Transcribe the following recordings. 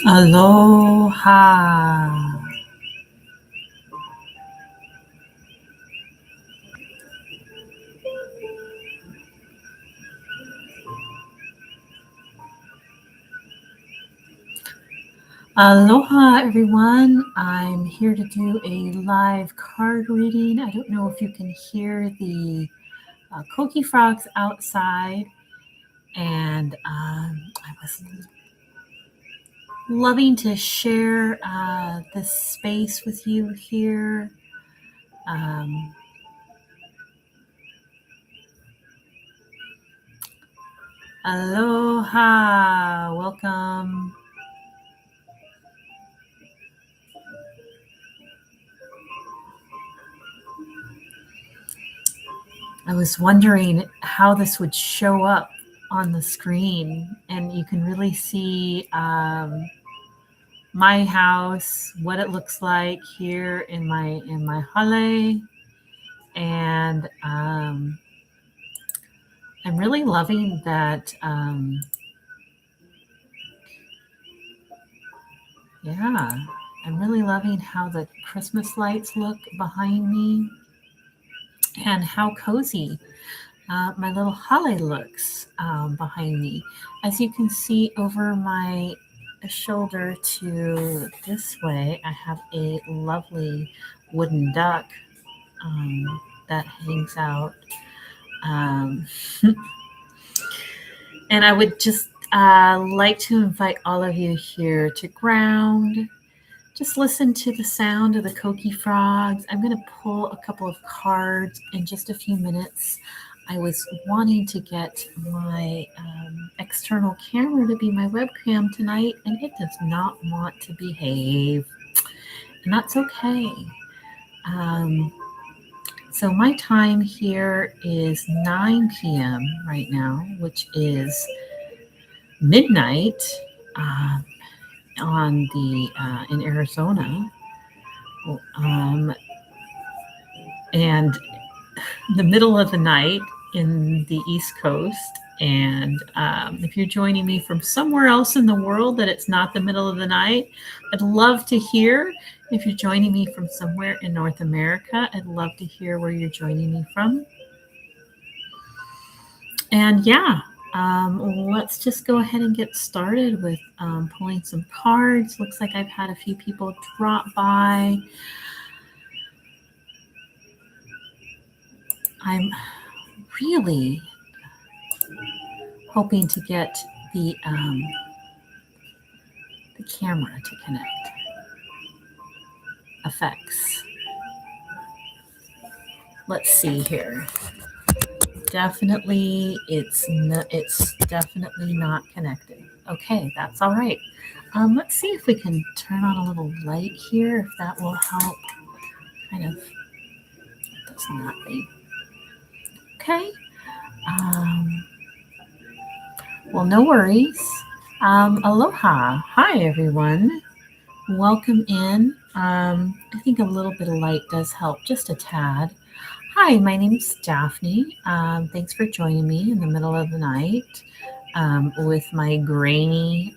Aloha. Aloha, everyone. I'm here to do a live card reading. I don't know if you can hear the coqui frogs outside, and I was loving to share this space with you here. Aloha, welcome. I was wondering how this would show up on the screen, and you can really see my house, what it looks like here in my hale, and I'm really loving that. Yeah, I'm really loving how the Christmas lights look behind me, and how cozy my little hale looks behind me. As you can see over my shoulder to this way, I have a lovely wooden duck that hangs out. Um, and I would just like to invite all of you here to ground. Just listen to the sound of the coqui frogs. I'm going to pull a couple of cards in just a few minutes. I was wanting to get my external camera to be my webcam tonight, and it does not want to behave. And that's okay. So my time here is 9 p.m. right now, which is midnight on the in Arizona, and the middle of the night in the East Coast. And if you're joining me from somewhere else in the world that it's not the middle of the night, I'd love to hear. If you're joining me from somewhere in North America, I'd love to hear where you're joining me from. And yeah, let's just go ahead and get started with pulling some cards. Looks like I've had a few people drop by. I'm really hoping to get the camera to connect. Effects. Let's see here. Definitely, it's definitely not connected. Okay, that's all right. Let's see if we can turn on a little light here, if that will help. Kind of, it does not be. Okay. Well, no worries. Aloha. Hi, everyone. Welcome in. I think a little bit of light does help, just a tad. Hi, my name's Daphne. Thanks for joining me in the middle of the night with my grainy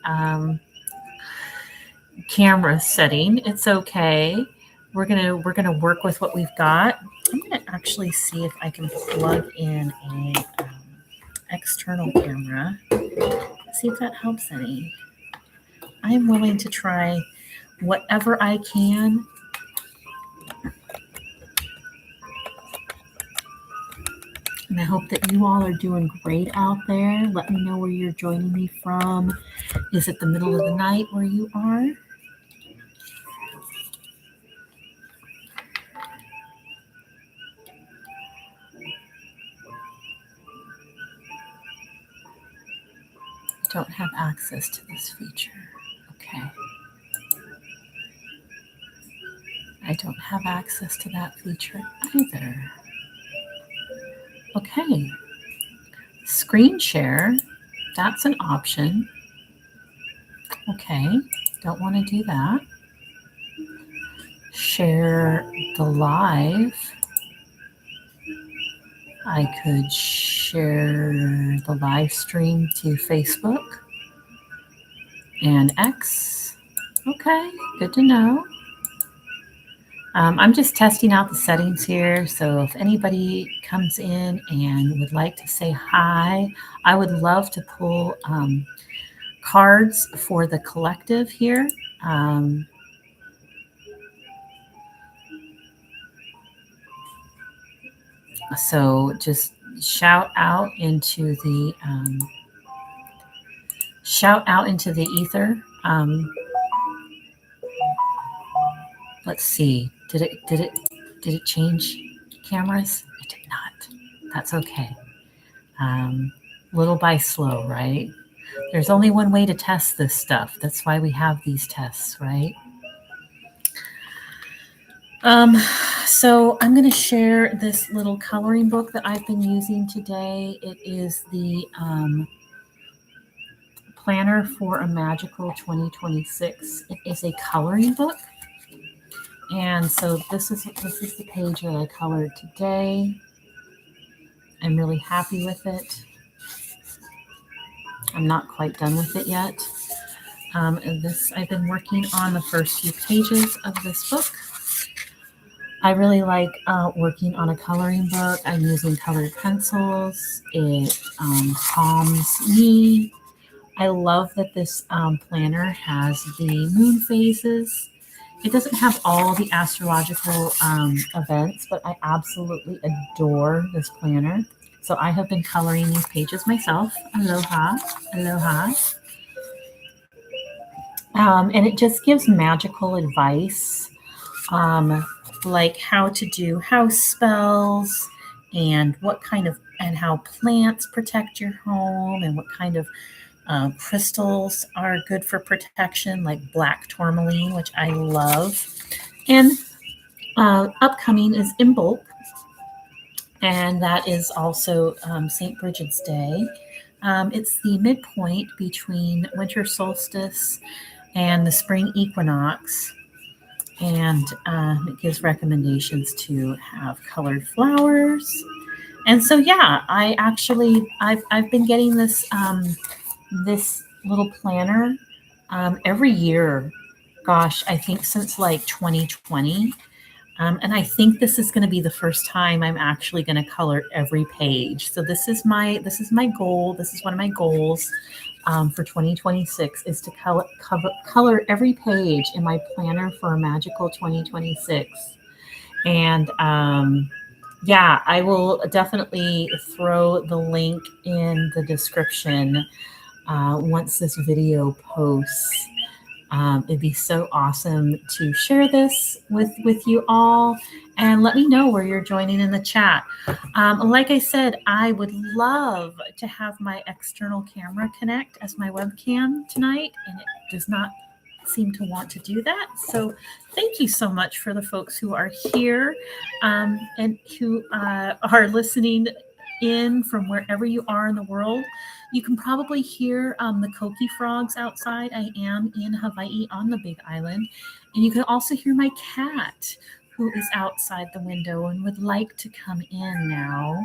camera setting. It's okay. We're gonna work with what we've got. I'm gonna actually see if I can plug in a external camera. See if that helps any. I'm willing to try whatever I can. And I hope that you all are doing great out there. Let me know where you're joining me from. Is it the middle of the night where you are? Don't have access to this feature. Okay. I don't have access to that feature either. Okay. Screen share, that's an option. Okay, don't want to do that. Share the live. I could share the live stream to Facebook and X. Okay, good to know. I'm just testing out the settings here, so if anybody comes in and would like to say hi, I would love to pull cards for the collective here. So just shout out into the ether. Let's see. Did it change cameras? It did not. That's okay. Little by slow, right? There's only one way to test this stuff. That's why we have these tests, right? So I'm going to share this little coloring book that I've been using today. It is the Planner for a Magical 2026. It is a coloring book. And so this is the page that I colored today. I'm really happy with it. I'm not quite done with it yet. I've been working on the first few pages of this book. I really like working on a coloring book. I'm using colored pencils. It calms me. I love that this planner has the moon phases. It doesn't have all the astrological events, but I absolutely adore this planner. So I have been coloring these pages myself. Aloha, aloha. And it just gives magical advice, like how to do house spells and how plants protect your home and what kind of crystals are good for protection, like black tourmaline, which I love. And upcoming is Imbolc, and that is also St. Bridget's Day. It's the midpoint between winter solstice and the spring equinox, and it gives recommendations to have colored flowers. And so, yeah, I've been getting this this little planner every year. Gosh, I think since like 2020. And I think this is going to be the first time I'm actually going to color every page. So this is my goal. This is one of my goals for 2026 is to color every page in my planner for a magical 2026. And yeah, I will definitely throw the link in the description once this video posts. It'd be so awesome to share this with you all, and let me know where you're joining in the chat. Like I said, I would love to have my external camera connect as my webcam tonight, and it does not seem to want to do that. So thank you so much for the folks who are here and who are listening in from wherever you are in the world. You can probably hear the koki frogs outside. I am in Hawaii on the Big Island. And you can also hear my cat who is outside the window and would like to come in now.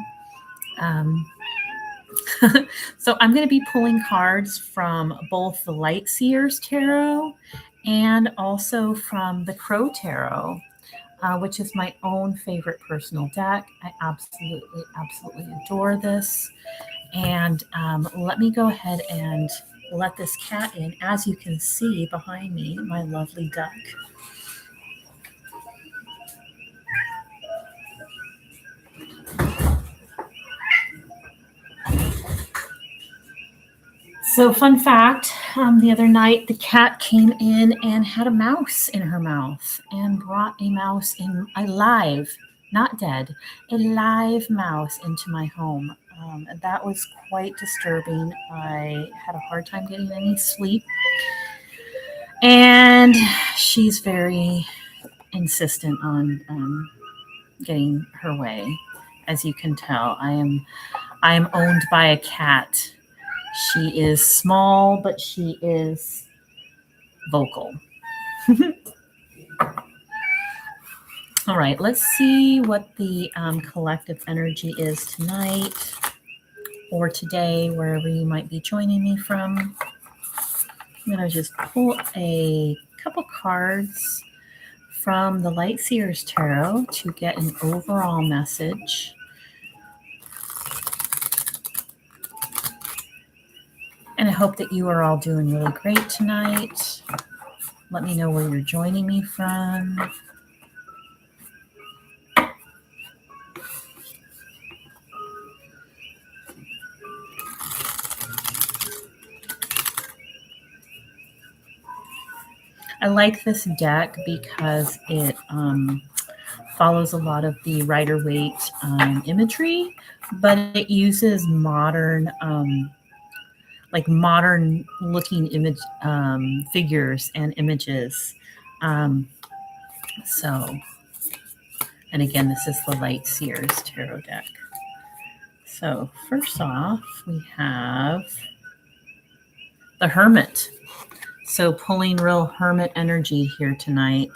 So I'm going to be pulling cards from both the Light Seers Tarot and also from the Crow Tarot, which is my own favorite personal deck. I absolutely, absolutely adore this. And let me go ahead and let this cat in. As you can see behind me, my lovely duck. So fun fact, the other night the cat came in and had a mouse in her mouth and brought a mouse in, alive, not dead, a live mouse into my home. That was quite disturbing. I had a hard time getting any sleep. And she's very insistent on getting her way. As you can tell, I am owned by a cat. She is small, but she is vocal. All right, let's see what the collective energy is tonight or today, wherever you might be joining me from. I'm going to just pull a couple cards from the Light Seers Tarot to get an overall message. And I hope that you are all doing really great tonight. Let me know where you're joining me from. I like this deck because it follows a lot of the Rider-Waite imagery, but it uses modern, like modern looking image figures and images. So, and again, this is the Light Seers Tarot deck. So first off, we have the Hermit. So pulling real Hermit energy here tonight.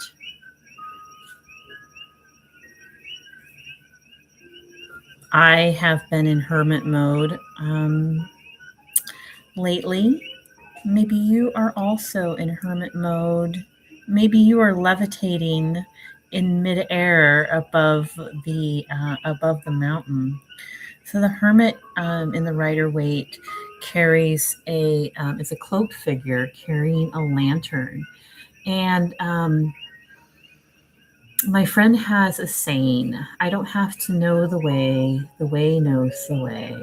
I have been in Hermit mode lately. Maybe you are also in Hermit mode. Maybe you are levitating in midair above the mountain. So the Hermit in the Rider-Waite carries is a cloaked figure carrying a lantern. And my friend has a saying, I don't have to know the way knows the way.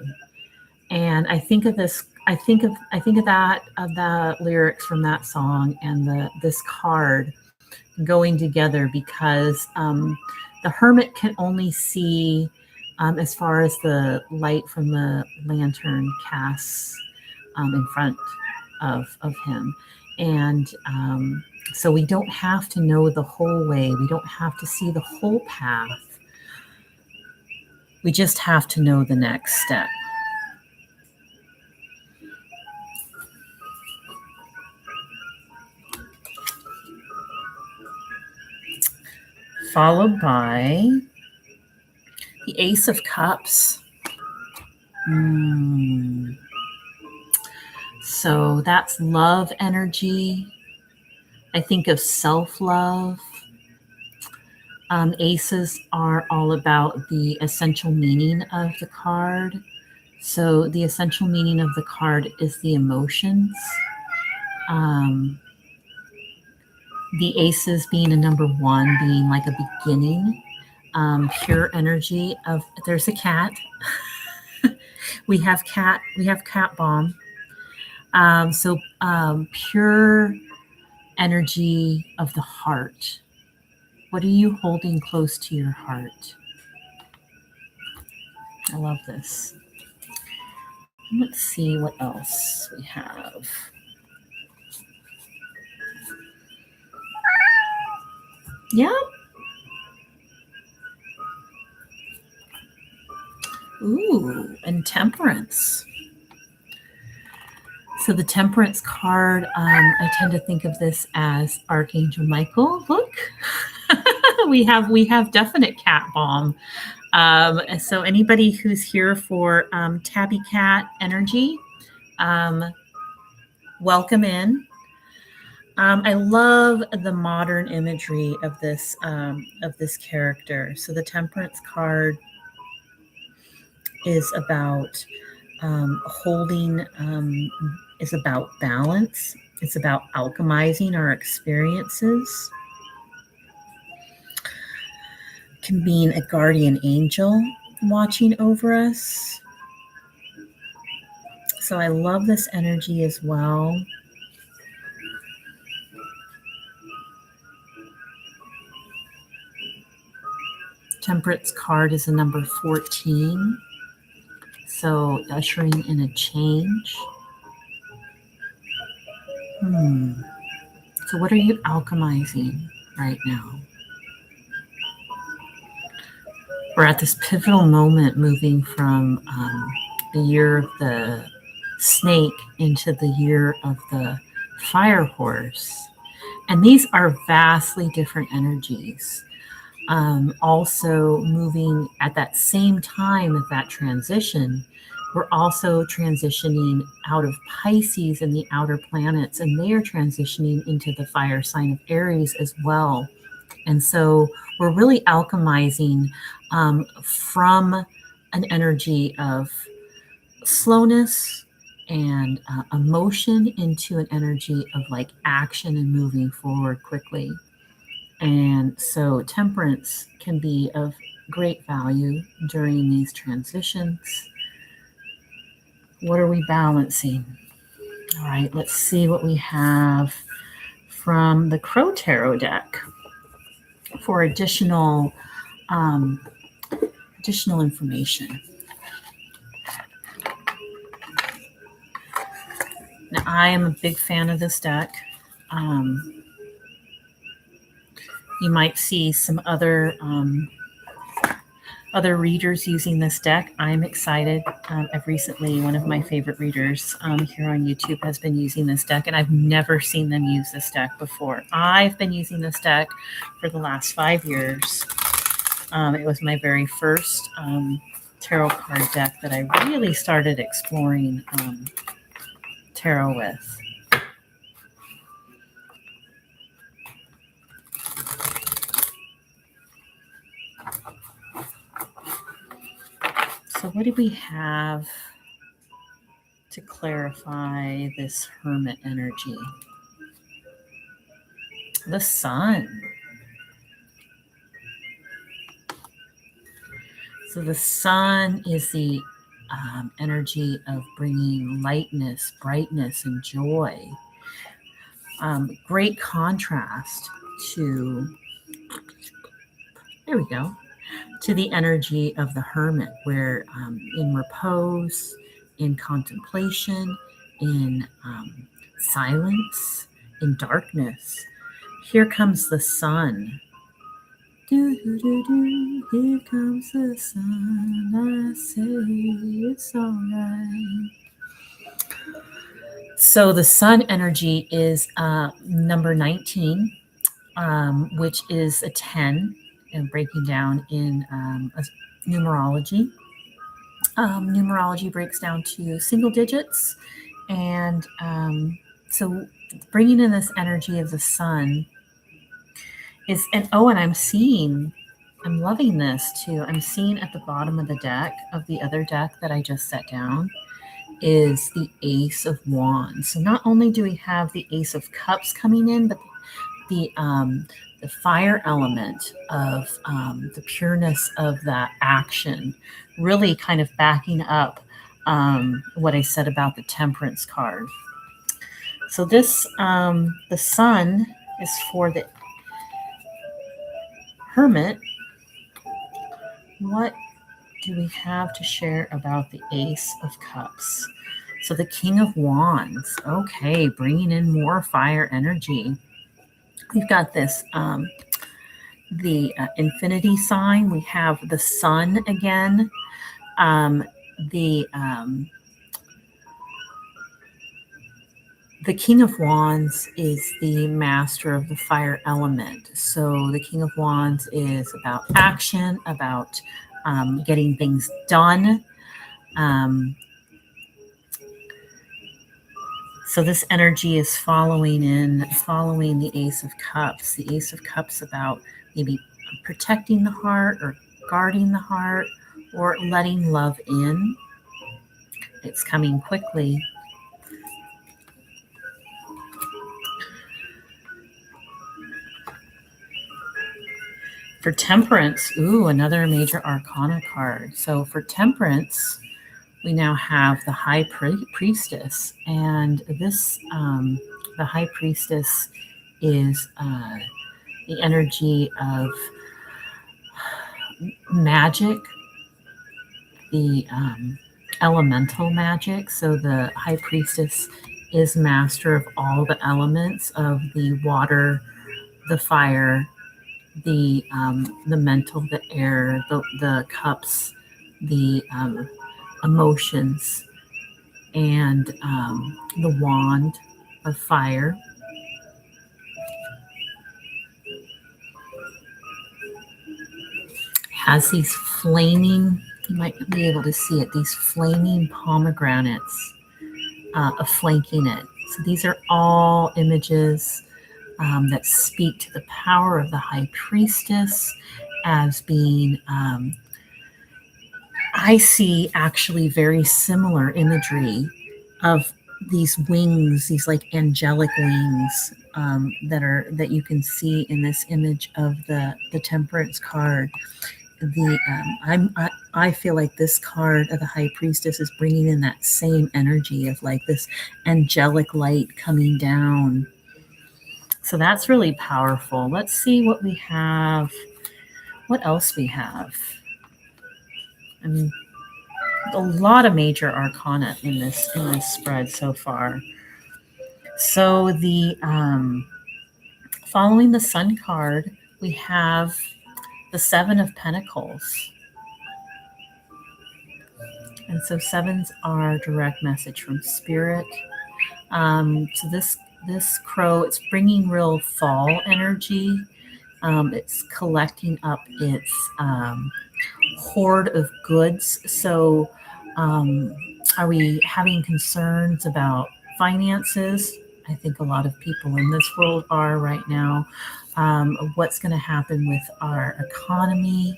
And I think of this, I think of the lyrics from that song and this card going together because the Hermit can only see as far as the light from the lantern casts in front of him. And so we don't have to know the whole way. We don't have to see the whole path. We just have to know the next step. Followed by the Ace of Cups. So that's love energy. I think of self-love. Aces are all about the essential meaning of the card. So the essential meaning of the card is the emotions. The aces being a number one, being like a beginning, pure energy of, there's a cat. we have cat bomb. So pure energy of the heart. What are you holding close to your heart? I love this. Let's see what else we have. Yeah. Ooh, and Temperance. So the Temperance card, I tend to think of this as Archangel Michael. Look, we have definite cat bomb. So anybody who's here for Tabby Cat energy, welcome in. I love the modern imagery of this character. So the Temperance card is about holding, is about balance. It's about alchemizing our experiences. Can mean a guardian angel watching over us. So I love this energy as well. Temperance card is a number 14. So ushering in a change. So what are you alchemizing right now? We're at this pivotal moment moving from the year of the snake into the year of the fire horse. And these are vastly different energies. Also moving at that same time of that transition, We're also transitioning out of Pisces and the outer planets, and they are transitioning into the fire sign of Aries as well. And so we're really alchemizing from an energy of slowness and emotion into an energy of like action and moving forward quickly. And so temperance can be of great value during these transitions. What are we balancing? All right, let's see what we have from the Crow Tarot deck for additional information. Now, I am a big fan of this deck. You might see some other readers using this deck. I'm excited. I've recently, one of my favorite readers here on YouTube has been using this deck, and I've never seen them use this deck before. I've been using this deck for the last 5 years. It was my very first tarot card deck that I really started exploring tarot with. So what do we have to clarify this Hermit energy? The Sun. So the Sun is the energy of bringing lightness, brightness, and joy. Great contrast to, there we go, to the energy of the Hermit, where in repose, in contemplation, in silence, in darkness, here comes the Sun. Do, do, do, do. Here comes the sun. I say it's all right. So the Sun energy is number 19, which is a 10, and breaking down in numerology. Numerology breaks down to single digits, and so bringing in this energy of the Sun is, and I'm loving this too. I'm seeing at the bottom of the deck, of the other deck that I just set down, is the Ace of Wands. So not only do we have the Ace of Cups coming in, but the fire element of the pureness of that action, really kind of backing up what I said about the Temperance card. So this, the Sun is for the Hermit. What do we have to share about the Ace of Cups? So the King of Wands, okay, bringing in more fire energy. We've got this, the infinity sign. We have the Sun again. The King of Wands is the master of the fire element. So the King of Wands is about action, about getting things done. So this energy is following the Ace of Cups. The Ace of Cups about maybe protecting the heart or guarding the heart or letting love in. It's coming quickly. For Temperance, ooh, another major arcana card. So for Temperance, we now have the High Priestess, and this, the High Priestess is the energy of magic, the elemental magic. So the High Priestess is master of all the elements of the water, the fire, the mental, the air, the cups, the emotions, and the wand of fire. Has these flaming you might be able to see it, these flaming pomegranates flanking it. So these are all images that speak to the power of the high priestess as being, I see actually very similar imagery of these wings, these like angelic wings that you can see in this image of the Temperance card. I feel like this card of the High Priestess is bringing in that same energy of like this angelic light coming down. So that's really powerful. Let's see what we have. What else we have? I mean, a lot of major arcana in this spread so far. So the following the Sun card, we have the Seven of Pentacles. And so sevens are direct message from Spirit. So this crow, it's bringing real fall energy. It's collecting up its hoard of goods. So are we having concerns about finances? I think a lot of people in this world are right now. What's going to happen with our economy?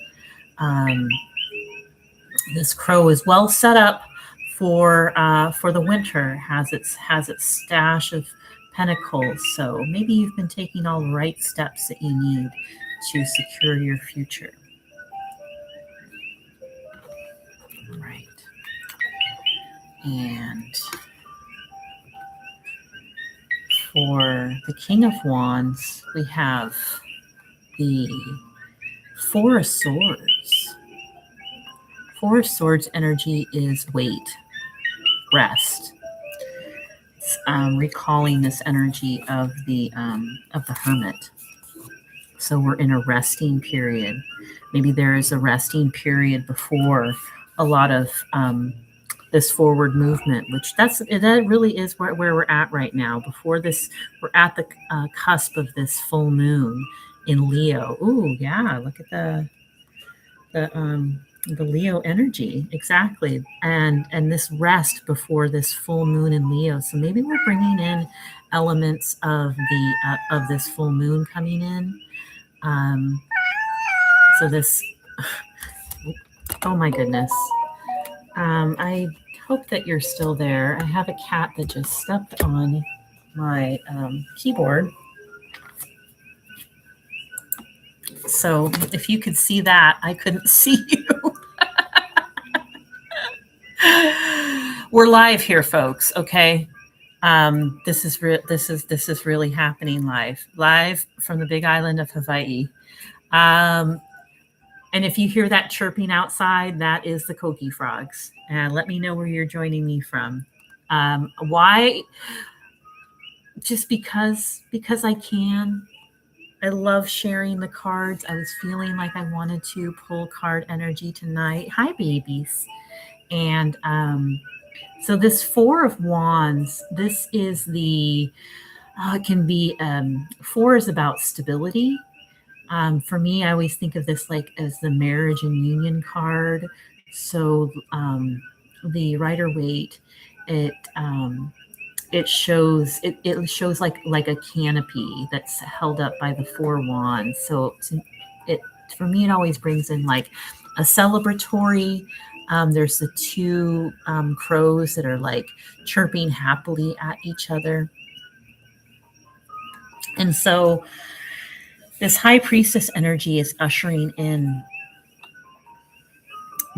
This crow is well set up for the winter. Has its stash of pentacles. So maybe you've been taking all the right steps that you need to secure your future. All right. And for the King of Wands, we have the Four of Swords. Four of Swords energy is wait, rest. It's recalling this energy of the Hermit. So we're in a resting period. Maybe there is a resting period before a lot of this forward movement, which that really is where we're at right now. Before this, we're at the cusp of this full moon in Leo. Ooh, yeah, look at the Leo energy, exactly, and this rest before this full moon in Leo. So maybe we're bringing in elements of this full moon coming in. So this, oh my goodness. I hope that you're still there. I have a cat that just stepped on my keyboard. So if you could see that, I couldn't see you. We're live here, folks. Okay. This is really happening live from the big island of Hawaii. And if you hear that chirping outside, that is the koki frogs. And let me know where you're joining me from. Why? Just because I can. I love sharing the cards. I was feeling like I wanted to pull card energy tonight. Hi, babies. And so this Four of Wands, this is it can be, four is about stability. For me, I always think of this like as the marriage and union card. So the Rider-Waite, it shows like a canopy that's held up by the Four Wands. So for me, it always brings in like a celebratory. There's the two crows that are like chirping happily at each other. And so this High Priestess energy is ushering in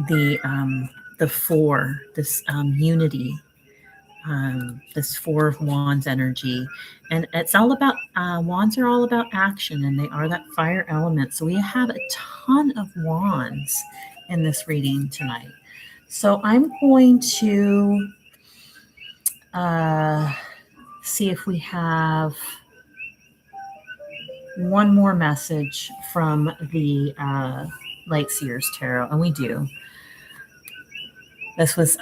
the four, this unity, this Four of Wands energy. And it's all about, wands are all about action, and they are that fire element. So we have a ton of wands in this reading tonight. So I'm going to see if we have one more message from the Light Seers Tarot, and we do. This was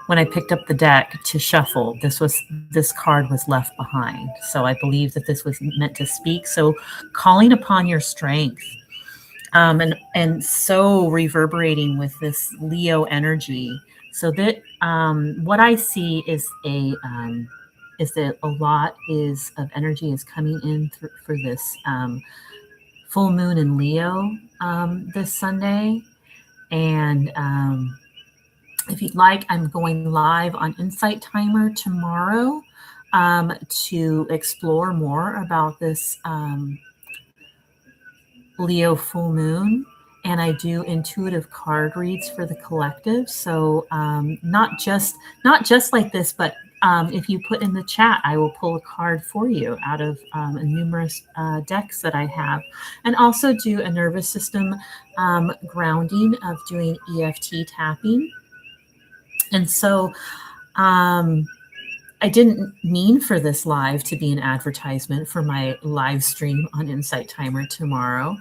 when I picked up the deck to shuffle. This card was left behind, so I believe that this was meant to speak. So, calling upon your strength. and so reverberating with this Leo energy. So that what I see is that a lot is of energy is coming in for this full moon in Leo this Sunday. And if you'd like, I'm going live on Insight Timer tomorrow to explore more about this Leo full moon. And I do intuitive card reads for the collective. So not just like this, but if you put in the chat, I will pull a card for you out of numerous decks that I have, and also do a nervous system grounding of doing EFT tapping. And so I didn't mean for this live to be an advertisement for my live stream on Insight Timer tomorrow.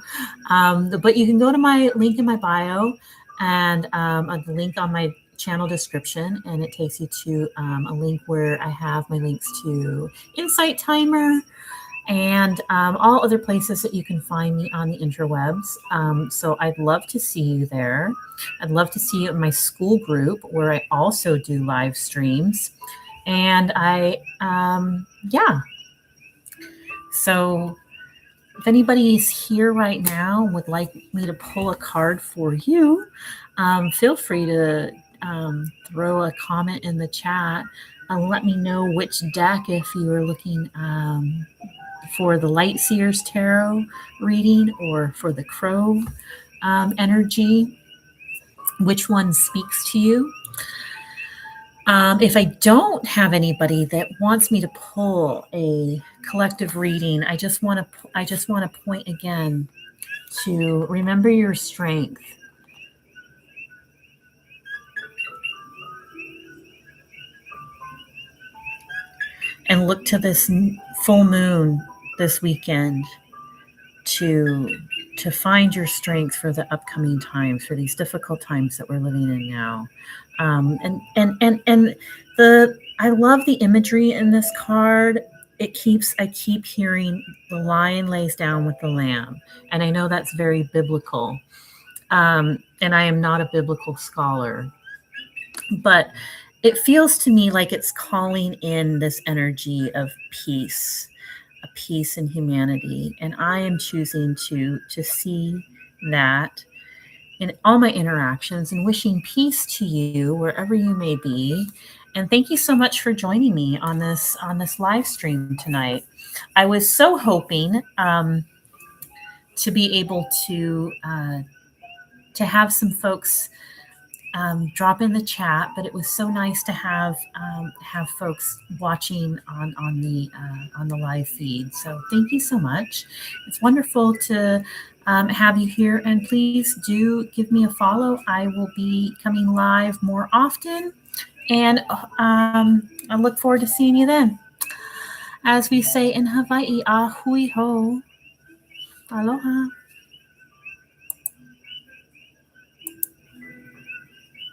But you can go to my link in my bio and a link on my channel description, and it takes you to a link where I have my links to Insight Timer and all other places that you can find me on the interwebs. So I'd love to see you there. I'd love to see you in my school group where I also do live streams. And yeah. So if anybody's here right now and would like me to pull a card for you, feel free to throw a comment in the chat and let me know which deck, if you are looking for the Light Seers Tarot reading or for the Crow energy, which one speaks to you. If I don't have anybody that wants me to pull a collective reading, I just want to point again to remember your strength. And look to this full moon this weekend to find your strength for the upcoming times, for these difficult times that we're living in now. And I love the imagery in this card. I keep hearing the lion lays down with the lamb, and I know that's very biblical. And I am not a biblical scholar, but it feels to me like it's calling in this energy of peace, a peace in humanity. And I am choosing to see that in all my interactions, and wishing peace to you wherever you may be. And thank you so much for joining me on this live stream tonight. I was so hoping to be able to have some folks drop in the chat, but it was so nice to have folks watching on the live feed. So thank you so much. It's wonderful to have you here, and please do give me a follow. I will be coming live more often, and I look forward to seeing you then. As we say in Hawaii, ahui ho, aloha.